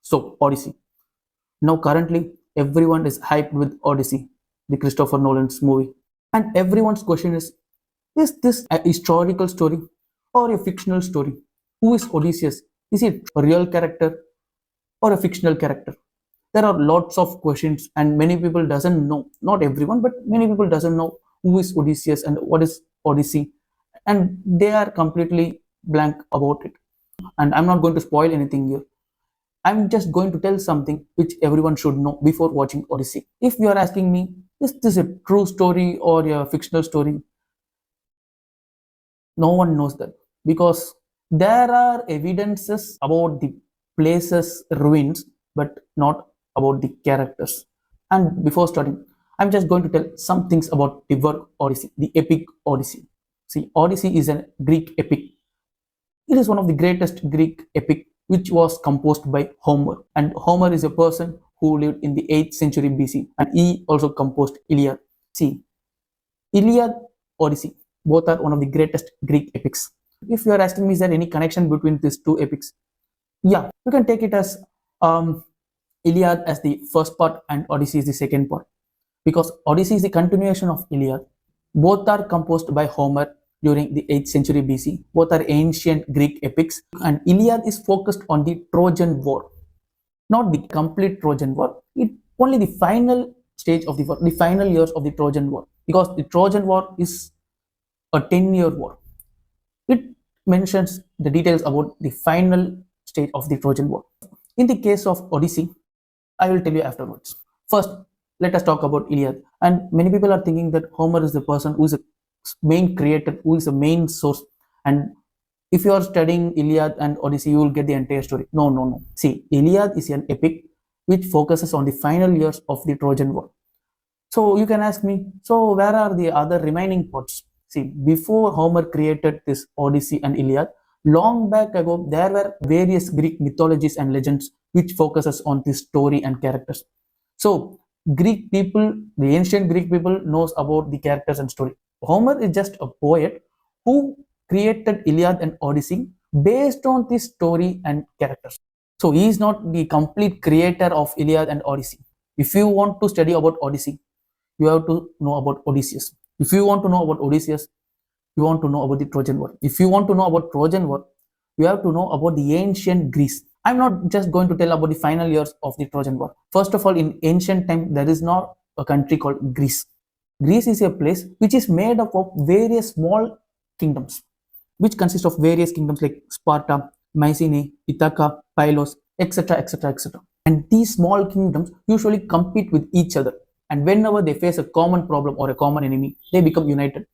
So, Odyssey. Now, currently, everyone is hyped with Odyssey, the Christopher Nolan's movie. And everyone's question is this a historical story or a fictional story? Who is Odysseus? Is he a real character or a fictional character? There are lots of questions and many people doesn't know, not everyone, but many people doesn't know who is Odysseus and what is Odyssey, and they are completely blank about it. And I'm not going to spoil anything here. I'm just going to tell something which everyone should know before watching Odyssey. If you are asking me, is this a true story or a fictional story? No one knows that, because there are evidences about the places ruins, but not about the characters. And before starting, I'm just going to tell some things about the work Odyssey, the epic Odyssey. See, Odyssey is a Greek epic. It is one of the greatest Greek epic which was composed by Homer. And Homer is a person who lived in the 8th century BC, and he also composed Iliad. See, Iliad, Odyssey, both are one of the greatest Greek epics. If you are asking me, is there any connection between these two epics? Yeah, you can take it as Iliad as the first part and Odyssey is the second part, because Odyssey is the continuation of Iliad. Both are composed by Homer during the 8th century BC. Both are ancient Greek epics, and Iliad is focused on the Trojan War, not the complete Trojan War. It only the final stage of the war, the final years of the Trojan War, because the Trojan War is a 10-year war. It mentions the details about the final stage of the Trojan War. In the case of Odyssey, I will tell you afterwards. First, let us talk about Iliad. And many people are thinking that Homer is the person who is a main creator, who is a main source. And if you are studying Iliad and Odyssey, you will get the entire story. No, no, no. See, Iliad is an epic which focuses on the final years of the Trojan War. So you can ask me, so where are the other remaining parts? See, before Homer created this Odyssey and Iliad, long back ago, there were various Greek mythologies and legends which focuses on this story and characters. So Greek people, the ancient Greek people knows about the characters and story. Homer is just a poet who created Iliad and Odyssey based on this story and characters. So he is not the complete creator of Iliad and Odyssey. If you want to study about Odyssey, you have to know about Odysseus. If you want to know about Odysseus, you want to know about the Trojan War. If you want to know about Trojan War, you have to know about the ancient Greece. I'm not just going to tell about the final years of the Trojan War. First of all, in ancient time, there is not a country called Greece. Greece is a place which is made up of various small kingdoms, which consist of various kingdoms like Sparta, Mycenae, Ithaca, Pylos, etc., etc., etc. And these small kingdoms usually compete with each other. And whenever they face a common problem or a common enemy, they become united.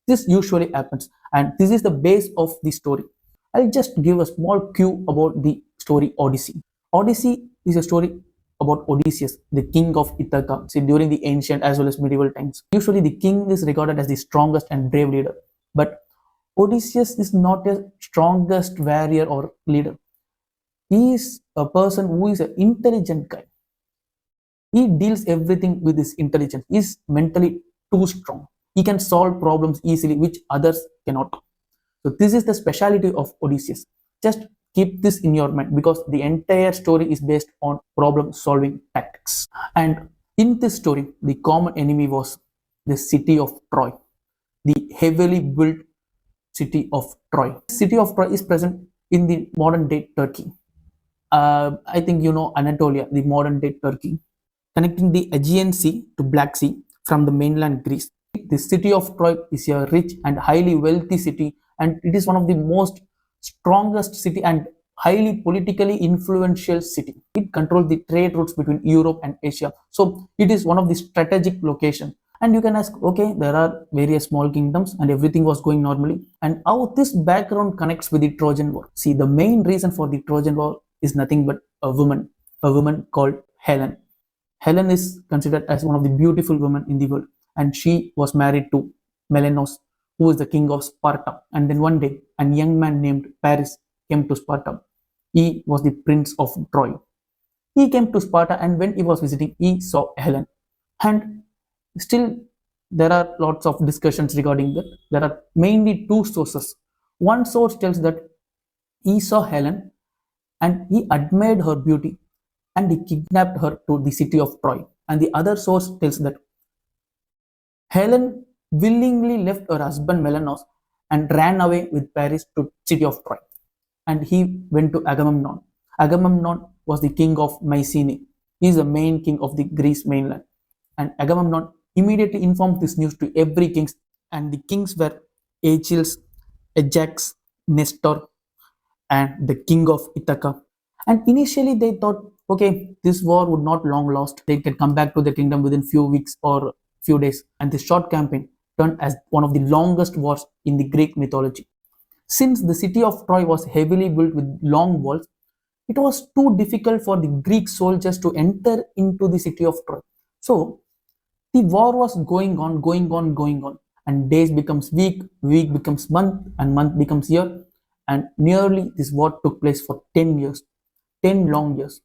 This usually happens, and this is the base of the story. I'll just give a small cue about the story Odyssey. Odyssey is a story about Odysseus, the king of Ithaca, see, during the ancient as well as medieval times. Usually the king is regarded as the strongest and brave leader, but Odysseus is not a strongest warrior or leader. He is a person who is an intelligent guy. He deals everything with his intelligence. He is mentally too strong. He can solve problems easily, which others cannot. So this is the speciality of Odysseus. Just keep this in your mind, because the entire story is based on problem solving tactics. And in this story, the common enemy was the city of Troy, the heavily built city of Troy. The city of Troy is present in the modern day Turkey. I think you know Anatolia, the modern day Turkey, connecting the Aegean Sea to Black Sea from the mainland Greece. The city of Troy is a rich and highly wealthy city, and it is one of the most strongest city and highly politically influential city. It controls the trade routes between Europe and Asia. So it is one of the strategic locations. And you can ask, okay, there are various small kingdoms and everything was going normally. And how this background connects with the Trojan War? See, the main reason for the Trojan War is nothing but a woman called Helen. Helen is considered as one of the beautiful women in the world, and she was married to Menelaus, who is the king of Sparta. And then one day, a young man named Paris came to Sparta. He was the prince of Troy. He came to Sparta, and when he was visiting, he saw Helen. And still, there are lots of discussions regarding that. There are mainly two sources. One source tells that he saw Helen and he admired her beauty, and he kidnapped her to the city of Troy. And the other source tells that Helen willingly left her husband Menelaus and ran away with Paris to city of Troy. And he went to Agamemnon. Agamemnon was the king of Mycenae. He is the main king of the Greece mainland. And Agamemnon immediately informed this news to every king, and the kings were Achilles, Ajax, Nestor, and the king of Ithaca. And initially they thought, okay, this war would not long last. They can come back to their kingdom within few weeks or few days. And this short campaign turned as one of the longest wars in the Greek mythology. Since the city of Troy was heavily built with long walls, it was too difficult for the Greek soldiers to enter into the city of Troy. So the war was going on, and days becomes week becomes month, and month becomes year, and nearly this war took place for 10 years, 10 long years,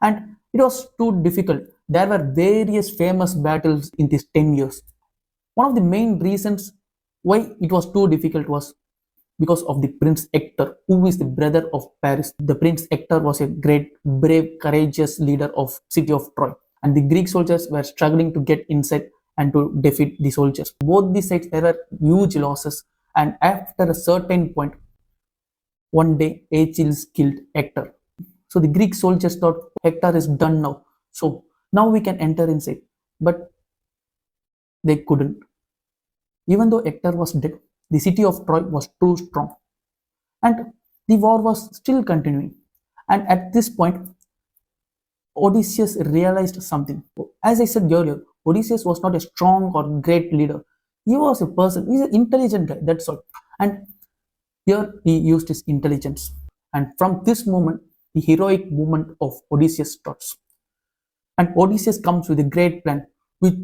and it was too difficult. There were various famous battles in these 10 years. One of the main reasons why it was too difficult was because of the Prince Hector, who is the brother of Paris. The Prince Hector was a great, brave, courageous leader of city of Troy, and the Greek soldiers were struggling to get inside and to defeat the soldiers. Both the sides there were huge losses, and after a certain point, one day Achilles killed Hector. So the Greek soldiers thought Hector is done now. So now we can enter inside. But they couldn't. Even though Hector was dead, the city of Troy was too strong. And the war was still continuing. And at this point, Odysseus realized something. As I said earlier, Odysseus was not a strong or great leader. He was a person, he's an intelligent guy, that's all. And here he used his intelligence. And from this moment, the heroic movement of Odysseus starts. And Odysseus comes with a great plan, which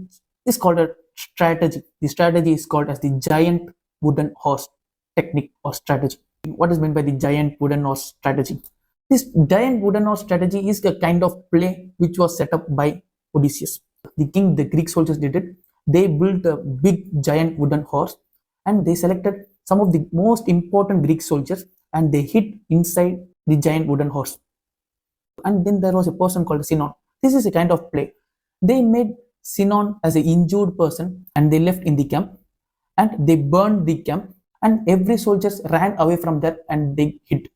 is called a strategy. The strategy is called as the giant wooden horse technique or strategy. What is meant by the giant wooden horse strategy? This giant wooden horse strategy is a kind of play which was set up by Odysseus. The Greek soldiers did it. They built a big giant wooden horse, and they selected some of the most important Greek soldiers, and they hid inside the giant wooden horse. And then there was a person called Sinon. This is a kind of play. They made Sinon as an injured person, and they left in the camp, and they burned the camp, and every soldier ran away from there and they hid.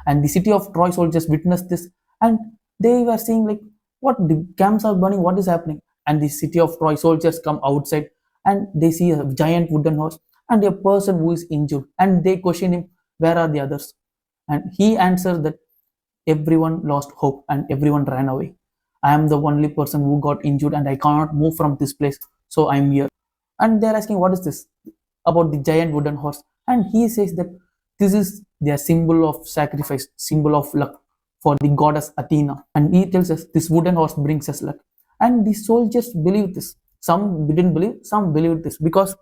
And the city of Troy soldiers witnessed this, and they were saying like, what, the camps are burning, what is happening? And the city of Troy soldiers come outside, and they see a giant wooden horse and a person who is injured, and they question him, where are the others? And he answers that everyone lost hope and everyone ran away. I am the only person who got injured and I cannot move from this place, so I am here. And they're asking, what is this about the giant wooden horse? And he says that this is their symbol of sacrifice, symbol of luck for the goddess Athena. And he tells us this wooden horse brings us luck. And the soldiers believed this. Some didn't believe, some believed this, because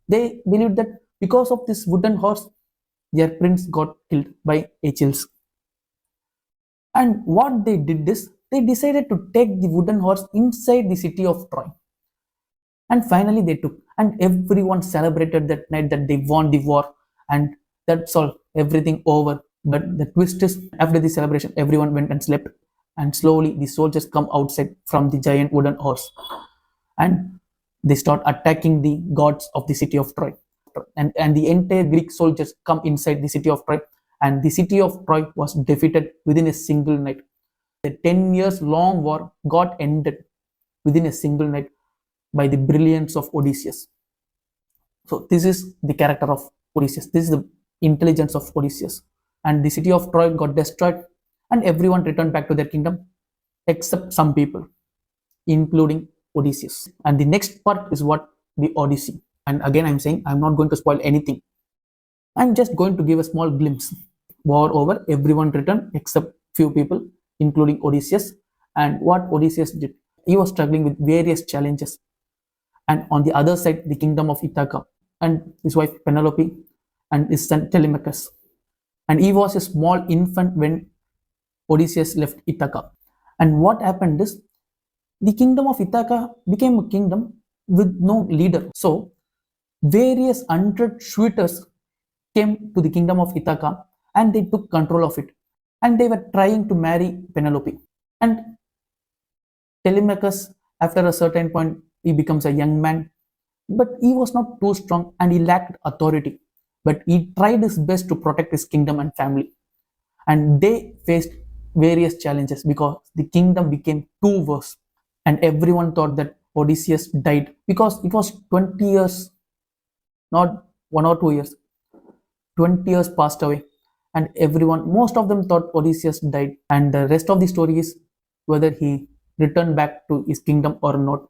they believed that because of this wooden horse, their prince got killed by Achilles. And what they did is, they decided to take the wooden horse inside the city of Troy. And finally they took, and everyone celebrated that night that they won the war, and that's all, everything over. But the twist is, after the celebration, everyone went and slept, and slowly the soldiers come outside from the giant wooden horse, and they start attacking the gods of the city of Troy. And the entire Greek soldiers come inside the city of Troy, and the city of Troy was defeated within a single night. The 10 years long war got ended within a single night by the brilliance of Odysseus. So this is the character of Odysseus. This is the intelligence of Odysseus. And the city of Troy got destroyed, and everyone returned back to their kingdom except some people, including Odysseus. And the next part is what? The Odyssey. And again, I'm saying I'm not going to spoil anything. I'm just going to give a small glimpse. War over, everyone returned except few people, including Odysseus. And what Odysseus did, he was struggling with various challenges. And on the other side, the kingdom of Ithaca, and his wife Penelope, and his son Telemachus. And he was a small infant when Odysseus left Ithaca. And what happened is, the kingdom of Ithaca became a kingdom with no leader. So various 100 suitors came to the kingdom of Ithaca, and they took control of it. And they were trying to marry Penelope. And Telemachus, after a certain point, he becomes a young man, but he was not too strong and he lacked authority. But he tried his best to protect his kingdom and family. And they faced various challenges because the kingdom became too worse. And everyone thought that Odysseus died because it was 20 years, not 1 or 2 years. 20 years passed away, and everyone, most of them thought Odysseus died. And the rest of the story is whether he returned back to his kingdom or not,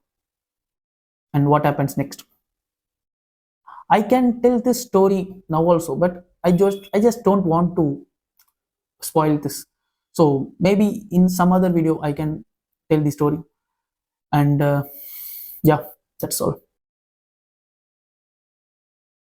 and what happens next. I can tell this story now also, but I just don't want to spoil this. So maybe in some other video I can tell the story. And yeah, that's all.